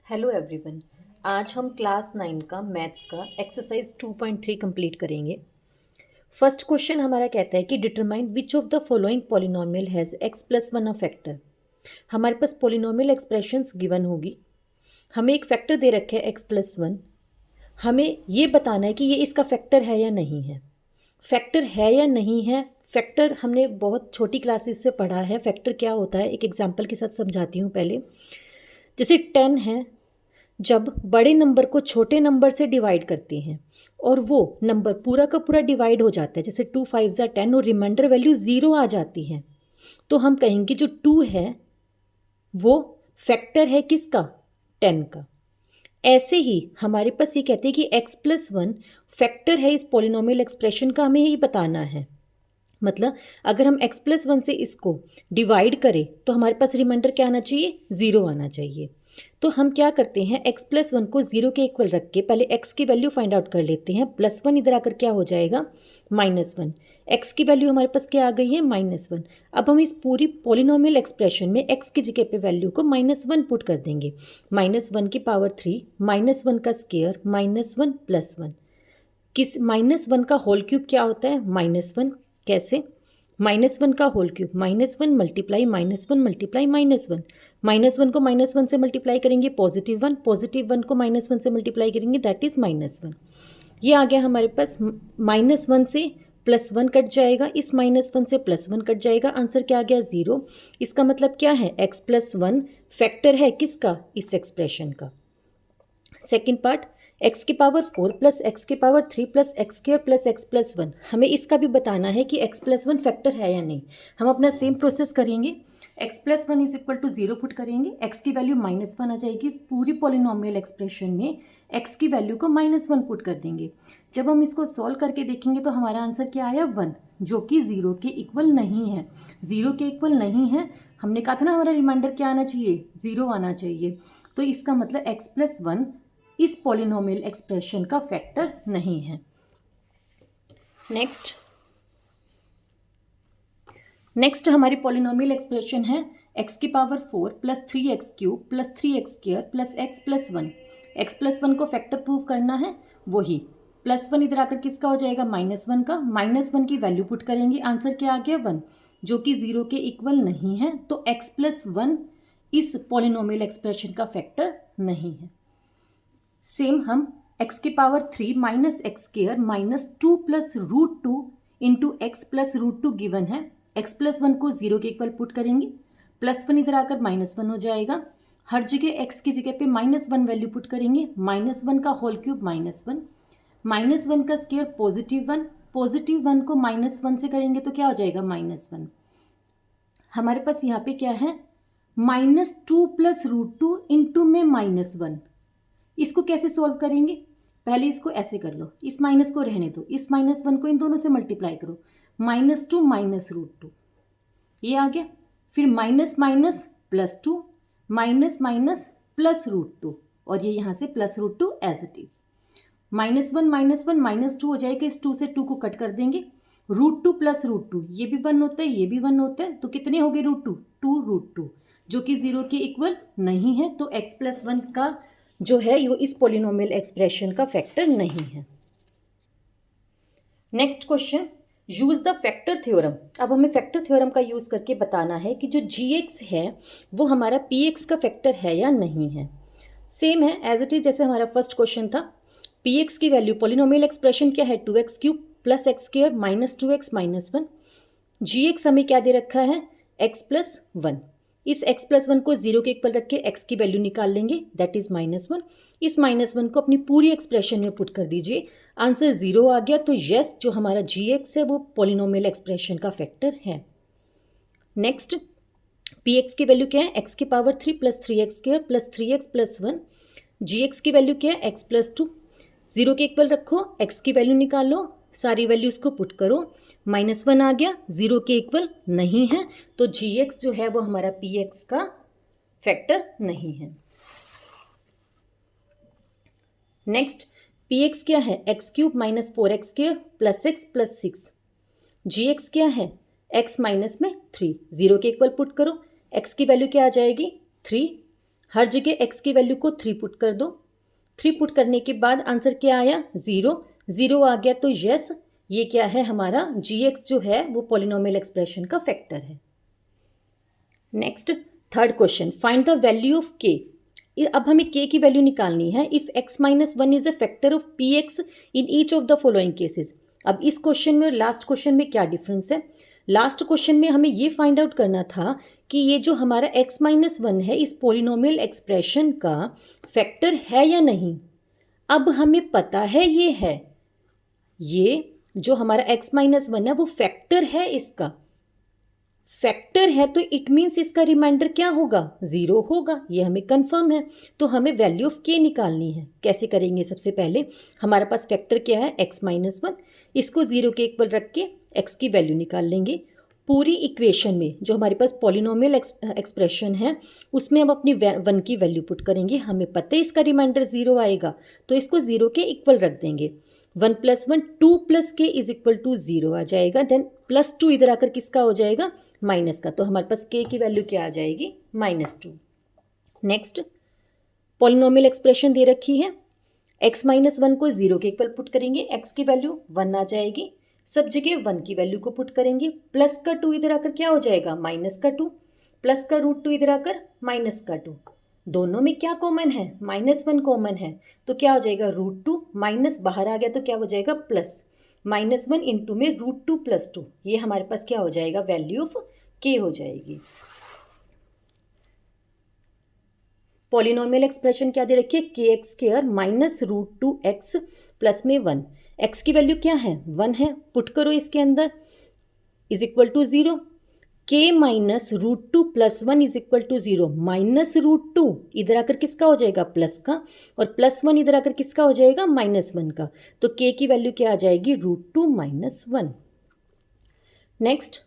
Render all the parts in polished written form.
Hello everyone. आज हम class 9 का मैथ्स का एक्सरसाइज 2.3 कंप्लीट करेंगे। फर्स्ट क्वेश्चन हमारा कहता है कि determine which of the following polynomial has x plus one a factor. हमारे पास पॉलिनोमियल एक्सप्रेशंस गिवन होगी, हमें एक फैक्टर दे रखे है x प्लस वन। हमें ये बताना है कि ये इसका फैक्टर है या नहीं है। फैक्टर है या नहीं है, फैक्टर हमने बहुत छोटी क्लासेस से पढ़ा है। फैक्टर क्या होता है, एक एग्जाम्पल के साथ समझाती हूँ पहले। जैसे 10 है, जब बड़े नंबर को छोटे नंबर से डिवाइड करते हैं और वो नंबर पूरा का पूरा डिवाइड हो जाता है, जैसे 2 5 ज़ा 10 और रिमाइंडर वैल्यू 0 आ जाती है, तो हम कहेंगे जो 2 है वो फैक्टर है किसका, 10 का। ऐसे ही हमारे पास ये कहते हैं कि x प्लस वन फैक्टर है इस पॉलिनोमियल एक्सप्रेशन का, हमें यही बताना है। मतलब अगर हम x प्लस वन से इसको डिवाइड करें तो हमारे पास रिमाइंडर क्या आना चाहिए, 0 आना चाहिए। तो हम क्या करते हैं, x प्लस वन को 0 के इक्वल रख के पहले x की वैल्यू फाइंड आउट कर लेते हैं। प्लस वन इधर आकर क्या हो जाएगा, -1। x की वैल्यू हमारे पास क्या आ गई है, -1। अब हम इस पूरी पॉलिनोमियल एक्सप्रेशन में x की जगह पे वैल्यू को -1 पुट कर देंगे। -1 की पावर 3, -1 का स्क्वायर, -1 + 1। किस -1 का होल क्यूब क्या होता है, -1। कैसे, -1 का होल क्यूब -1 मल्टीप्लाई -1 मल्टीप्लाई -1। -1 को -1 से मल्टीप्लाई करेंगे +1, +1 को -1 से मल्टीप्लाई करेंगे दैट इज़ -1। ये आ गया हमारे पास। -1 से +1 कट जाएगा, इस -1 से +1 कट जाएगा, आंसर क्या आ गया, 0। इसका मतलब क्या है, x प्लस वन फैक्टर है किसका, इस एक्सप्रेशन का। सेकेंड पार्ट, x की पावर 4 प्लस x की power 3 plus x square plus x plus one. हमें इसका भी बताना है कि x प्लस वन फैक्टर है या नहीं। हम अपना सेम प्रोसेस करेंगे। x plus one is equal to 0 put करेंगे, x की वैल्यू -1 आ जाएगी। इस पूरी पॉलिनोमियल एक्सप्रेशन में x की वैल्यू को -1 पुट कर देंगे। जब हम इसको सॉल्व करके देखेंगे तो हमारा आंसर क्या आया, 1, जो कि 0 के इक्वल नहीं है। 0 के इक्वल नहीं है, हमने कहा था ना हमारा रिमाइंडर क्या आना चाहिए, 0 आना चाहिए। तो इसका मतलब x प्लस वन इस पॉलिनोमियल एक्सप्रेशन का फैक्टर नहीं है। नेक्स्ट हमारी पॉलिनोमियल एक्सप्रेशन है x की power 4 plus 3x cube plus 3x square plus x plus one. x plus one को फैक्टर प्रूव करना है, वही +1 इधर आकर किसका हो जाएगा, -1 का। -1 की वैल्यू पुट करेंगे, आंसर क्या आ गया, 1, जो कि 0 के इक्वल नहीं है। तो x प्लस वन इस पॉलिनोमियल एक्सप्रेशन का फैक्टर नहीं है। सेम हम x की power 3 minus x square -2 plus √2 into x plus √2 given है। x प्लस वन को 0 के इक्वल पुट करेंगे, +1 इधर आकर -1 हो जाएगा। हर जगह x की जगह पे -1 वैल्यू पुट करेंगे। -1 का होल क्यूब -1, -1 का स्क्वायर +1, +1 को -1 से करेंगे तो क्या हो जाएगा, -1। हमारे पास यहाँ पे क्या है, -2 प्लस √2 इंटू में -1। इसको कैसे सॉल्व करेंगे, पहले इसको ऐसे कर लो, इस माइनस को रहने दो, इस -1 को इन दोनों से मल्टीप्लाई करो, -2 माइनस √2, ये आ गया। फिर minus minus +2, minus minus plus √2, और ये यहाँ से प्लस √2 एज इट इज। -1 -2 हो जाएगा, इस 2 से 2 को कट कर देंगे। √2 प्लस √2, ये भी 1 होता है, ये भी 1 होता है, तो कितने हो गए √2, 2√2, जो कि 0 के इक्वल नहीं है। तो x प्लस वन का जो है वो इस पॉलिनोमियल एक्सप्रेशन का फैक्टर नहीं है। Next question, use the factor theorem. अब हमें फैक्टर थ्योरम का यूज करके बताना है कि जो gx है वो हमारा px का फैक्टर है या नहीं है। सेम है एज इट इज जैसे हमारा फर्स्ट क्वेश्चन था। px की वैल्यू, पॉलिनोमियल एक्सप्रेशन क्या है, 2x cube plus x square -2x -1। gx हमें क्या दे रखा है, x प्लस वन। इस x प्लस वन को 0 के इक्वल रख के x की वैल्यू निकाल लेंगे, दैट इज -1। इस -1 को अपनी पूरी एक्सप्रेशन में पुट कर दीजिए, आंसर 0 आ गया। तो यस, जो हमारा gx है वो पॉलिनोमियल एक्सप्रेशन का फैक्टर है। नेक्स्ट, px की वैल्यू क्या है, x की power 3 plus 3x square plus 3x plus 1। gx की वैल्यू क्या है, x प्लस 2। 0 के इक्वल रखो, x की वैल्यू निकालो, सारी वैल्यूज़ को पुट करो, -1 आ गया, 0 के इक्वल नहीं है। तो gx जो है वो हमारा px का फैक्टर नहीं है। नेक्स्ट, px क्या है, x cube -4x square plus x plus 6। gx क्या है, x माइनस में 3, 0 के इक्वल पुट करो, x की वैल्यू क्या आ जाएगी, 3। हर जगह x की वैल्यू को 3 पुट कर दो। 3 पुट करने के बाद आंसर क्या आया? 0। 0 आ गया तो यस, ये क्या है हमारा gx जो है वो पॉलिनोमियल एक्सप्रेशन का फैक्टर है। Next third question, find the value of k। अब हमें k की वैल्यू निकालनी है if x minus 1 is a factor of px in each of the following cases. अब इस क्वेश्चन में और लास्ट क्वेश्चन में क्या डिफरेंस है? लास्ट क्वेश्चन में हमें ये फाइंड आउट करना था कि ये जो हमारा x माइनस 1 है इस पॉलिनोमियल एक्सप्रेशन का फैक्टर है या नहीं। अब हमें पता है ये है, ये जो हमारा x माइनस 1 है वो फैक्टर है, इसका फैक्टर है, तो इट मीन्स इसका रिमाइंडर क्या होगा? 0 होगा, ये हमें कंफर्म है। तो हमें वैल्यू ऑफ k निकालनी है। कैसे करेंगे? सबसे पहले हमारे पास फैक्टर क्या है? x माइनस 1, इसको 0 के इक्वल रख के x की वैल्यू निकाल लेंगे। पूरी इक्वेशन में जो हमारे पास पॉलिनोमियल एक्सप्रेशन है उसमें हम अपनी 1 की वैल्यू पुट करेंगे। हमें पता है इसका रिमाइंडर 0 आएगा, तो इसको 0 के इक्वल रख देंगे। 1 + 1 2 + k = 0 आ जाएगा। देन +2 इधर आकर किसका हो जाएगा? माइनस का। तो हमारे पास k की वैल्यू क्या आ जाएगी? -2। नेक्स्ट पॉलिनोमियल एक्सप्रेशन दे रखी है, x माइनस 1 को 0 के इक्वल पुट करेंगे, x की वैल्यू 1 आ जाएगी। सब जगह 1 की वैल्यू को पुट करेंगे। प्लस का 2 इधर आकर क्या हो जाएगा? माइनस का 2, प्लस का √2 इधर आकर माइनस का 2। दोनों में क्या कॉमन है? -1 कॉमन है, तो क्या हो जाएगा? √2 माइनस बाहर आ गया तो क्या हो जाएगा? प्लस। -1 इंटू में √2 + 2, ये हमारे पास क्या हो जाएगा? वैल्यू ऑफ k हो जाएगी। पॉलिनोमियल एक्सप्रेशन क्या दे रखी है? kx² - √2x प्लस में 1। x की वैल्यू क्या है? 1 है, पुट करो इसके अंदर, = 0। k - √2 + 1 = 0। -√2 इधर आकर किसका हो जाएगा? प्लस का, और +1 इधर आकर किसका हो जाएगा? -1 का। तो k की वैल्यू क्या आ जाएगी? √2 - 1। नेक्स्ट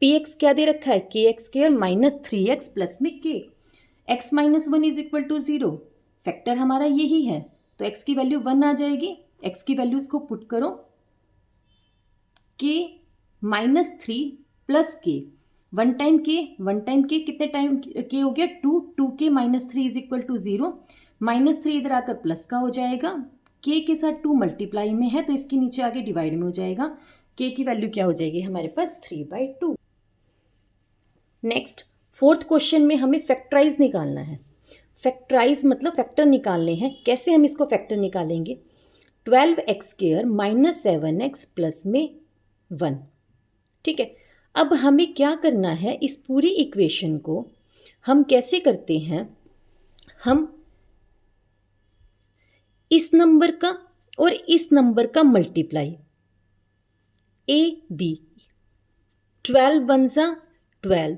px क्या दे रखा है? kx² - 3x प्लस में k। x माइनस 1 = 0, फैक्टर हमारा यही है, तो x की वैल्यू 1 आ जाएगी। x की वैल्यू इसको पुट करो, k -3 + k, 1 टाइम k कितने टाइम k हो गया? 2, 2k - 3 = 0। -3 इधर आकर प्लस का हो जाएगा, k के साथ 2 मल्टीप्लाई में है तो इसके नीचे आगे डिवाइड में हो जाएगा। k की वैल्यू क्या हो जाएगी हमारे पास? 3/2। नेक्स्ट फोर्थ क्वेश्चन में हमें फैक्टराइज निकालना है। फैक्टराइज मतलब फैक्टर निकालने हैं। कैसे हम इसको फैक्टर निकालेंगे? 12x² - 7x प्लस में 1। ठीक है, अब हमें क्या करना है? इस पूरी इक्वेशन को हम कैसे करते हैं? हम इस नंबर का और इस नंबर का मल्टीप्लाई, AB 12 × 1 = 12,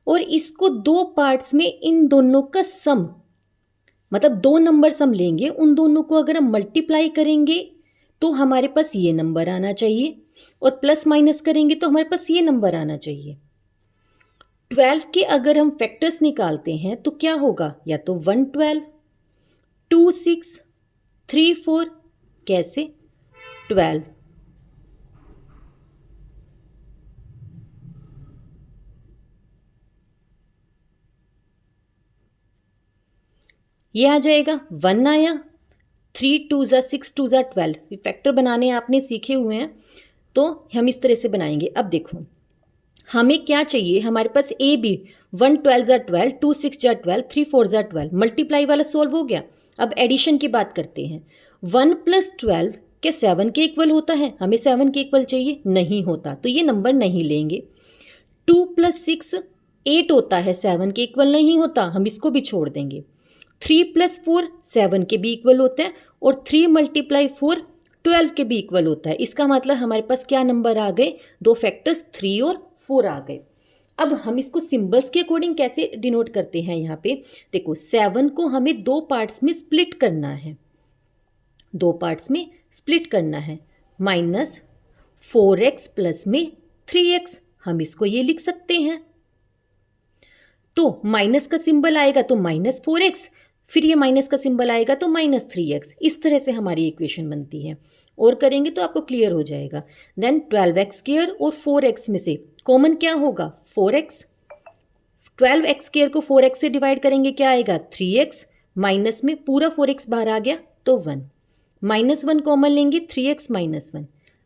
और इसको 2 पार्ट्स में इन दोनों का सम, मतलब 2 नंबर हम लेंगे, उन दोनों को अगर हम मल्टीप्लाई करेंगे तो हमारे पास ये नंबर आना चाहिए, और प्लस माइनस करेंगे तो हमारे पास ये नंबर आना चाहिए। 12 के अगर हम फैक्टर्स निकालते हैं तो क्या होगा? या तो 1 12, 2 6, 3 4। कैसे? 12 ये आ जाएगा, 1 आया, 3 2 = 6, 2 = 12। ये फैक्टर बनाने आपने सीखे हुए हैं तो हम इस तरह से बनाएंगे। अब देखो हमें क्या चाहिए? हमारे पास ए बी 1 12 = 12, 2 6 = 12, 3 4 = 12। मल्टीप्लाई वाला सॉल्व हो गया। अब एडिशन की बात करते हैं। 1 + 12 क्या 7 के इक्वल होता है? हमें 7 के इक्वल चाहिए, नहीं होता, तो ये नंबर नहीं लेंगे। 2 + 6 8 होता है, 7 के इक्वल नहीं होता, हम इसको भी छोड़ देंगे। 3 + 4 7 के भी इक्वल होता है, और 3 × 4 12 के भी इक्वल होता है। इसका मतलब हमारे पास क्या नंबर आ गए? 2 फैक्टर्स 3 और 4 आ गए। अब हम इसको सिंबल्स के अकॉर्डिंग कैसे डिनोट करते हैं? यहाँ पे देखो 7 को हमें 2 पार्ट्स में स्प्लिट करना है, 2 पार्ट्स में स्प्लिट करना है। -4x प्लस में 3x, हम इसको ये लिख सकते हैं। तो माइनस का सिंबल आएगा तो -4x, फिर ये माइनस का सिंबल आएगा तो -3x। इस तरह से हमारी इक्वेशन बनती है, और करेंगे तो आपको क्लियर हो जाएगा। देन 12x² और 4x में से कॉमन क्या होगा? 4x। 12x² को 4x से डिवाइड करेंगे क्या आएगा 3x, माइनस में पूरा 4x बाहर आ गया तो 1, -1 कॉमन लेंगे 3x - 1।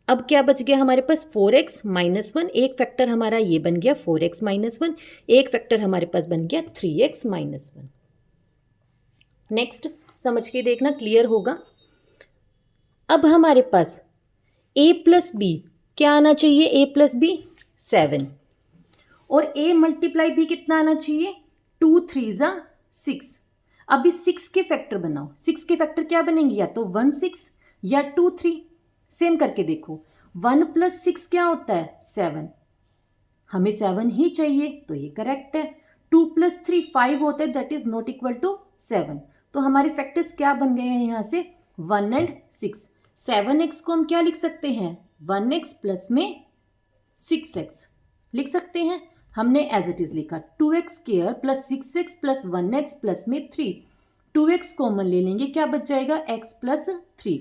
अब क्या बच गया हमारे पास 4x - 1, एक फैक्टर हमारा ये बन गया 4x - 1, एक फैक्टर हमारे पास बन गया 3x - 1। नेक्स्ट समझ के देखना, क्लियर होगा। अब हमारे पास a + b क्या आना चाहिए, a + b 7, और a × b कितना आना चाहिए 2 3 6। अब इस 6 के फैक्टर बनाओ, 6 के फैक्टर क्या बनेंगे, या तो 1 6 या 2 3। सेम करके देखो, 1 + 6 क्या होता है 7, हमें 7 ही चाहिए तो ये करेक्ट है। 2 + 3 5 होता है, that is not equal to 7। तो हमारे फैक्टर्स क्या बन गए हैं यहाँ से 1 और 6। 7x को हम क्या लिख सकते हैं 1x प्लस में 6x लिख सकते हैं, हमने एज इट इज लिखा। 2x² + 6x + 1x प्लस में 3, 2x कॉमन ले लेंगे क्या बच जाएगा x + 3।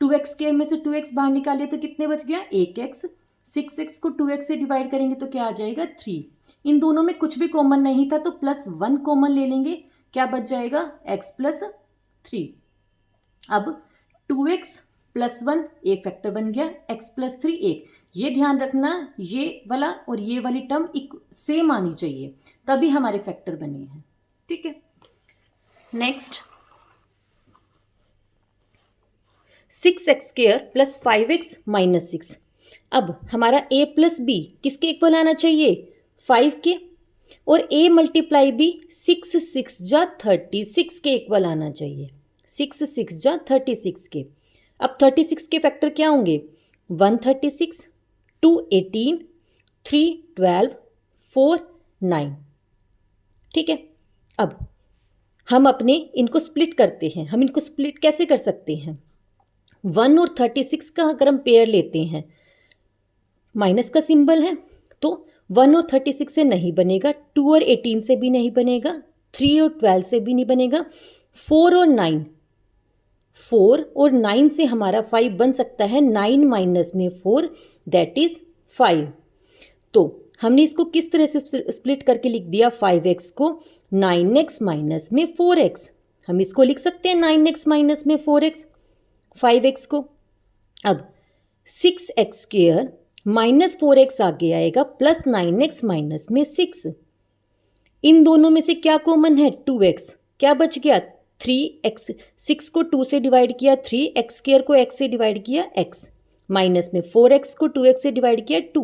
2x² में से 2x बाहर निकाले तो कितने बच गया 1x। 6x को 2x से डिवाइड करेंगे तो क्या आ जाएगा 3। इन दोनों में कुछ भी कॉमन नहीं था तो +1 कॉमन ले लेंगे, क्या बच जाएगा x + 3। अब 2x + 1 एक फैक्टर बन गया, x + 3 एक। ये ध्यान रखना ये वाला और ये वाली टर्म सेम आनी चाहिए तभी हमारे फैक्टर बने हैं, ठीक है। Next 6x² + 5x - 6। अब हमारा a + b किसके इक्वल आना चाहिए 5 के, और a × b 6 6 जा 36 के इक्वल आना चाहिए, 6 6 जा 36 के। अब 36 के फैक्टर क्या होंगे 1 36, 2 18, 3 12, 4 9, ठीक है। अब हम अपने इनको स्प्लिट करते हैं, हम इनको स्प्लिट कैसे कर सकते हैं 1 और 36 का अगर हम पेयर लेते हैं, माइनस का सिंबल है तो 1 और 36 से नहीं बनेगा, 2 और 18 से भी नहीं बनेगा, 3 और 12 से भी नहीं बनेगा, 4 और 9, 4 और 9 से हमारा 5 बन सकता है, 9 माइनस में 4 दैट इज 5। तो हमने इसको किस तरह से स्प्लिट करके लिख दिया 5x को 9x माइनस में 4x, हम इसको लिख सकते हैं 9x माइनस में 4x 5x को। अब 6x² - 4x आगे आएगा प्लस 9x माइनस में 6, इन दोनों में से क्या कॉमन है 2x, क्या बच गया 3x। 6 को 2 से डिवाइड किया 3, x² को x से डिवाइड किया x, माइनस में 4x को 2x से डिवाइड किया 2,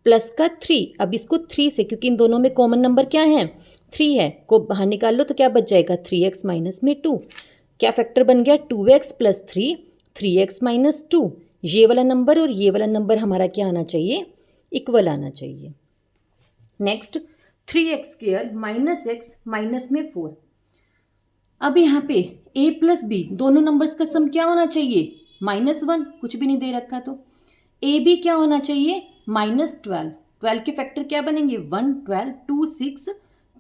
प्लस का 3। अब इसको 3 से, क्योंकि इन दोनों में कॉमन नंबर क्या है 3 है, को बाहर निकाल लो तो क्या बच जाएगा 3x माइनस में 2, क्या फैक्टर बन गया 2x + 3 3x - 2। ये वाला नंबर और ये वाला नंबर हमारा क्या आना चाहिए इक्वल आना चाहिए। नेक्स्ट 3x² - x माइनस में 4। अब यहाँ पे a + b दोनों नंबर्स का सम क्या होना चाहिए -1, कुछ भी नहीं दे रखा तो a b क्या होना चाहिए -12। 12 के फैक्टर क्या बनेंगे 1 12 2 6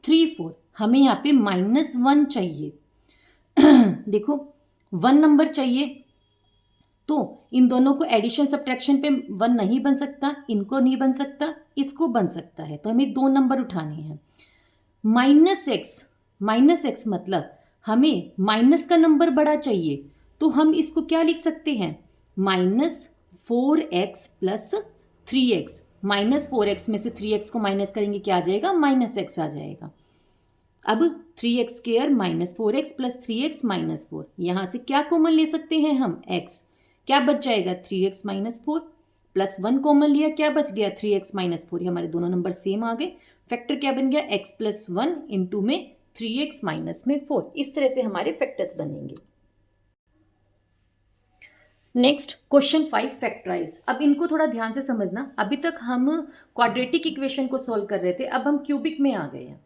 3 4, हमें यहाँ पे -1 चाहिए देखो 1 नंबर चाहिए तो इन दोनों को एडिशन सब्ट्रैक्शन पे 1 नहीं बन सकता, इनको नहीं बन सकता, इसको बन सकता है, तो हमें 2 नंबर उठाने हैं। -x मतलब हमें माइनस का नंबर बड़ा चाहिए, तो हम इसको क्या लिख सकते हैं -4x + 3x। -4x में से 3x को माइनस करेंगे क्या आ जाएगा -x आ जाएगा। अब 3x² - 4x + 3x - 4, यहाँ से क्या कॉमन ले सकते हैं हम x, क्या बच जाएगा 3x - 4, +1 कॉमन लिया क्या बच गया 3x - 4, हमारे दोनों नंबर सेम आ गए, फैक्टर क्या बन गया x + 1 इंटू में 3x माइनस में 4। इस तरह से हमारे फैक्टर्स बनेंगे। Next question 5 factorise. अब इनको थोड़ा ध्यान से समझना, अभी तक हम क्वाड्रेटिक इक्वेशन को सॉल्व कर रहे थे, अब हम क्यूबिक में आ गए हैं।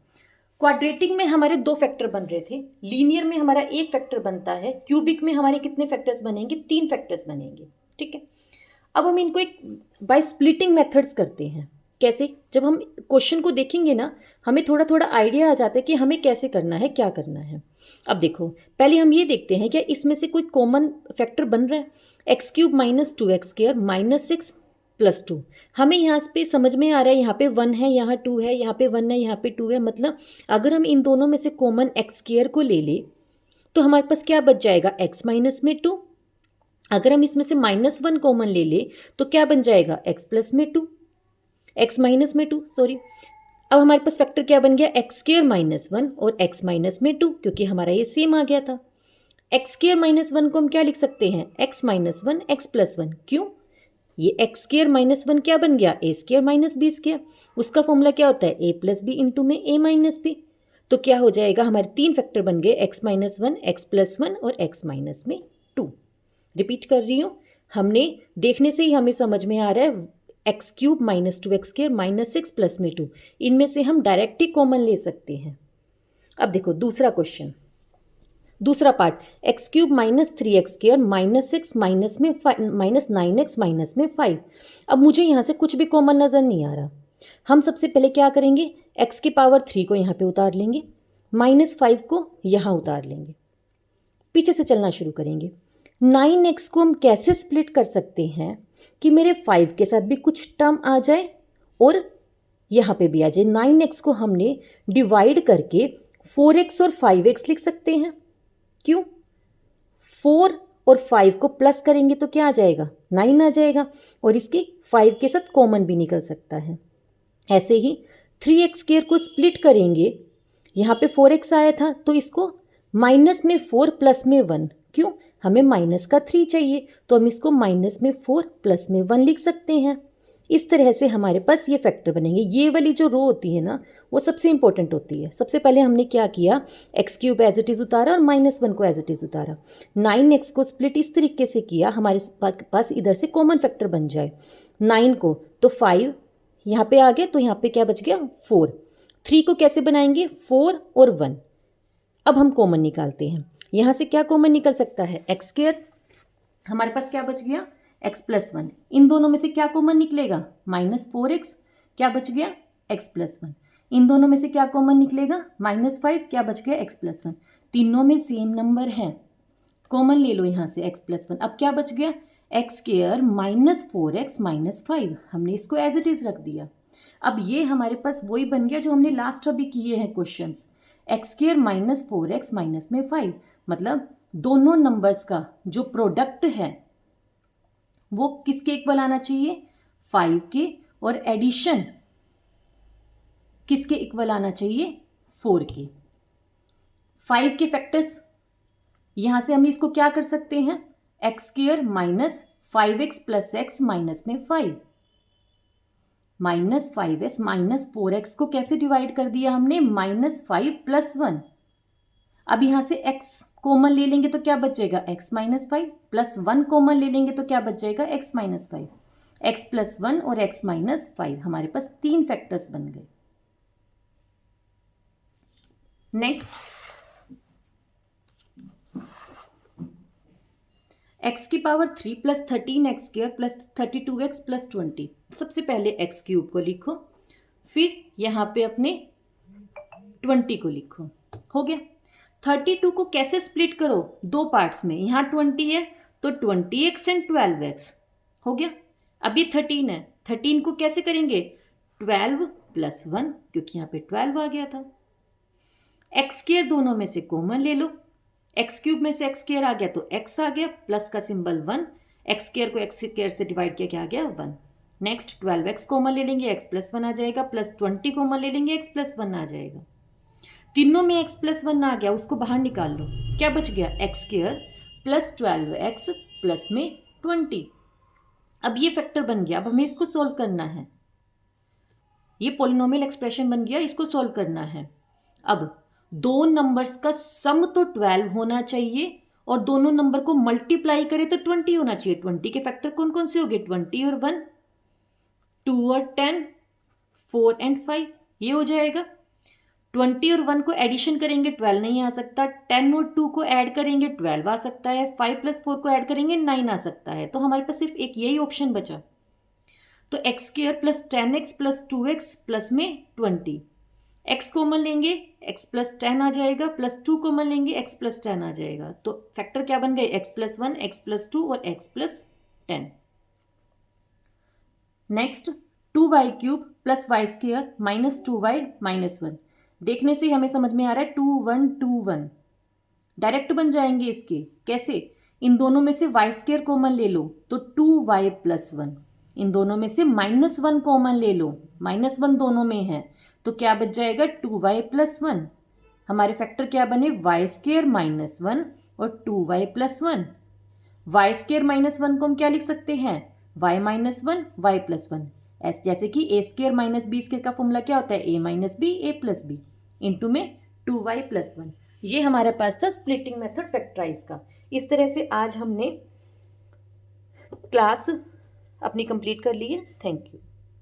क्वाड्रेटिक में हमारे 2 फैक्टर बन रहे थे, लीनियर में हमारा 1 फैक्टर बनता है, क्यूबिक में हमारे कितने फैक्टर्स बनेंगे 3 फैक्टर्स बनेंगे, ठीक है। अब हम इनको एक बाय स्प्लिटिंग मेथड्स करते हैं। कैसे, जब हम क्वेश्चन को देखेंगे ना हमें थोड़ा थोड़ा आइडिया आ जाता है कि हमें कैसे करना है क्या करना है। अब देखो पहले हम ये देखते हैं क्या इसमें से कोई कॉमन फैक्टर बन रहा है। x³ - 2x² -6 +2। हमें यहाँ पे समझ में आ रहा है, यहाँ पे 1 है, यहाँ 2 है, यहाँ पे 1 है, यहाँ पे 2 है, मतलब अगर हम इन दोनों में से कॉमन एक्स स्क्वायर को ले ले तो हमारे पास क्या बच जाएगा, x माइनस में 2। अगर हम इसमें से -1 कॉमन ले ले तो क्या बन जाएगा, x प्लस में 2, x माइनस में 2 सॉरी। अब हमारे पास फैक्टर क्या बन गया, एक्स स्क्वायर -1 और x माइनस में 2, क्योंकि हमारा ये सेम आ गया था। एक्स स्क्वायर -1 को हम क्या लिख सकते हैं, x माइनस 1 x प्लस 1। क्यों, ये एक्स स्क्वायर -1 क्या बन गया, ए स्क्वायर माइनस बी स्क्वायर। उसका फॉर्मूला क्या होता है, ए प्लस बी इंटू में ए माइनस बी। तो क्या हो जाएगा, हमारे 3 फैक्टर बन गए, x माइनस 1 x प्लस 1 और x माइनस में 2। रिपीट कर रही हूँ, हमने देखने से ही हमें समझ में आ रहा है x cube minus 2x square minus 6 plus में 2, इनमें से हम डायरेक्ट ही कॉमन ले सकते हैं। अब देखो दूसरा क्वेश्चन, दूसरा part, x cube minus 3x square minus 6 minus में माइनस 9x माइनस में 5। अब मुझे यहाँ से कुछ भी कॉमन नज़र नहीं आ रहा। हम सबसे पहले क्या करेंगे, x की पावर 3 को यहाँ पे उतार लेंगे, -5 को यहाँ उतार लेंगे, पीछे से चलना शुरू करेंगे। 9x को हम कैसे स्प्लिट कर सकते हैं कि मेरे 5 के साथ भी कुछ टर्म आ जाए और यहाँ पे भी आ जाए। 9x को हमने डिवाइड करके 4x और 5x लिख सकते हैं। क्यों, 4 और 5 को प्लस करेंगे तो क्या आ जाएगा, 9 आ जाएगा, और इसके 5 के साथ कॉमन भी निकल सकता है। ऐसे ही 3x स्क्वायर को स्प्लिट करेंगे, यहाँ पे 4x आया था तो इसको माइनस में 4 प्लस में 1, क्यों, हमें माइनस का 3 चाहिए तो हम इसको माइनस में 4 प्लस में 1 लिख सकते हैं। इस तरह से हमारे पास ये फैक्टर बनेंगे। ये वाली जो रो होती है ना, वो सबसे इंपॉर्टेंट होती है। सबसे पहले हमने क्या किया, x cube as it is उतारा और -1 को एज इट इज़ उतारा। 9x को स्प्लिट इस तरीके से किया हमारे पास इधर से कॉमन फैक्टर बन जाए। 9 को तो 5 यहाँ पे आ गया, तो यहाँ पे क्या बच गया, 4। 3 को कैसे बनाएंगे, 4 और 1। अब हम कॉमन निकालते हैं, यहाँ से क्या कॉमन निकल सकता है, एक्स स्क्वायर, हमारे पास क्या बच गया, x प्लस 1। इन दोनों में से क्या कॉमन निकलेगा, -4x, क्या बच गया, x प्लस 1। इन दोनों में से क्या कॉमन निकलेगा, -5, क्या बच गया, x प्लस 1। तीनों में सेम नंबर है, कॉमन ले लो यहाँ से x प्लस 1। अब क्या बच गया, एक्स स्क्वायर -4x -5, हमने इसको एज इट इज़ रख दिया। अब ये हमारे पास वही बन गया जो हमने लास्ट अभी किए हैं questions, x square -4x minus में 5, मतलब दोनों नंबर्स का जो प्रोडक्ट है वो किसके इक्वल आना चाहिए, 5 के, और एडिशन किसके इक्वल आना चाहिए, 4 के। 5 के फैक्टर्स, यहां से हम इसको क्या कर सकते हैं, x square minus 5x plus x minus में 5, -5s माइनस 4x को कैसे डिवाइड कर दिया हमने, -5 प्लस 1। अब यहां से x कॉमन ले लेंगे तो क्या बचेगा, x माइनस 5, प्लस 1 कॉमन ले लेंगे तो क्या बच जाएगा, x माइनस 5। x प्लस 1 और x माइनस 5, हमारे पास 3 फैक्टर्स बन गए। नेक्स्ट, x की power 3 plus 13x square plus 32x plus 20। सबसे पहले x क्यूब को लिखो, फिर यहाँ पे अपने 20 को लिखो, हो गया। 32 को कैसे स्प्लिट करो, 2 पार्ट्स में, यहाँ 20 है तो 20x एंड 12x, हो गया। अब ये 13 है, 13 को कैसे करेंगे, 12 प्लस 1, क्योंकि यहाँ पे 12 आ गया था। एक्स स्क्वायर दोनों में से कॉमन ले लो, एक्स क्यूब में से एक्स स्क्वायर आ गया तो x आ गया, प्लस का सिंबल 1, एक्स स्क्वायर को एक्स स्क्वायर से डिवाइड किया, क्या आ गया, 1। नेक्स्ट 12x कॉमन ले लेंगे, x प्लस 1 आ जाएगा, प्लस 20 कॉमन ले लेंगे, x प्लस 1 आ जाएगा। तीनों में x प्लस 1 आ गया, उसको बाहर निकाल लो, क्या बच गया, x square plus 12x plus में 20। अब ये फैक्टर बन गया, अब हमें इसको सॉल्व करना है। ये पॉलिनोमियल एक्सप्रेशन बन गया, इसको सॉल्व करना है। अब दो नंबर्स का सम तो 12 होना चाहिए और दोनों नंबर को मल्टीप्लाई करें तो 20 होना चाहिए। 20 के फैक्टर कौन कौन से हो गए, 20 और 1, 2 और 10, 4 एंड 5, ये हो जाएगा। 20 और 1 को एडिशन करेंगे 12 नहीं आ सकता, 10 और 2 को ऐड करेंगे 12 आ सकता है, 5 प्लस 4 को ऐड करेंगे 9 आ सकता है। तो हमारे पास सिर्फ एक यही ऑप्शन बचा, तो x square plus 10x plus 2x plus में 20, x कॉमन लेंगे x प्लस 10 आ जाएगा, प्लस 2 कॉमन लेंगे x प्लस 10 आ जाएगा। तो फैक्टर क्या बन गए, x प्लस 1, x प्लस 2 और x plus 10। Next 2y³ plus y² minus 2y minus 1। देखने से हमें समझ में आ रहा है 2 1 2 1 डायरेक्ट बन जाएंगे इसके। कैसे? इन दोनों में से y² कॉमन ले लो तो 2y प्लस 1। इन दोनों में से -1 कॉमन ले लो, -1 दोनों में है, तो क्या बच जाएगा 2y प्लस 1। हमारे फैक्टर क्या बने? y² माइनस 1 और 2y प्लस 1। y² माइनस 1 को हम क्या लिख सकते हैं? y minus 1 y plus 1। जैसे कि a² माइनस b² का फॉर्मूला क्या होता है? a minus b a plus b into में 2y प्लस 1। ये हमारे पास था स्प्लिटिंग मेथड फैक्टराइज का। इस तरह से आज हमने क्लास अपनी कंप्लीट कर ली है। Thank you.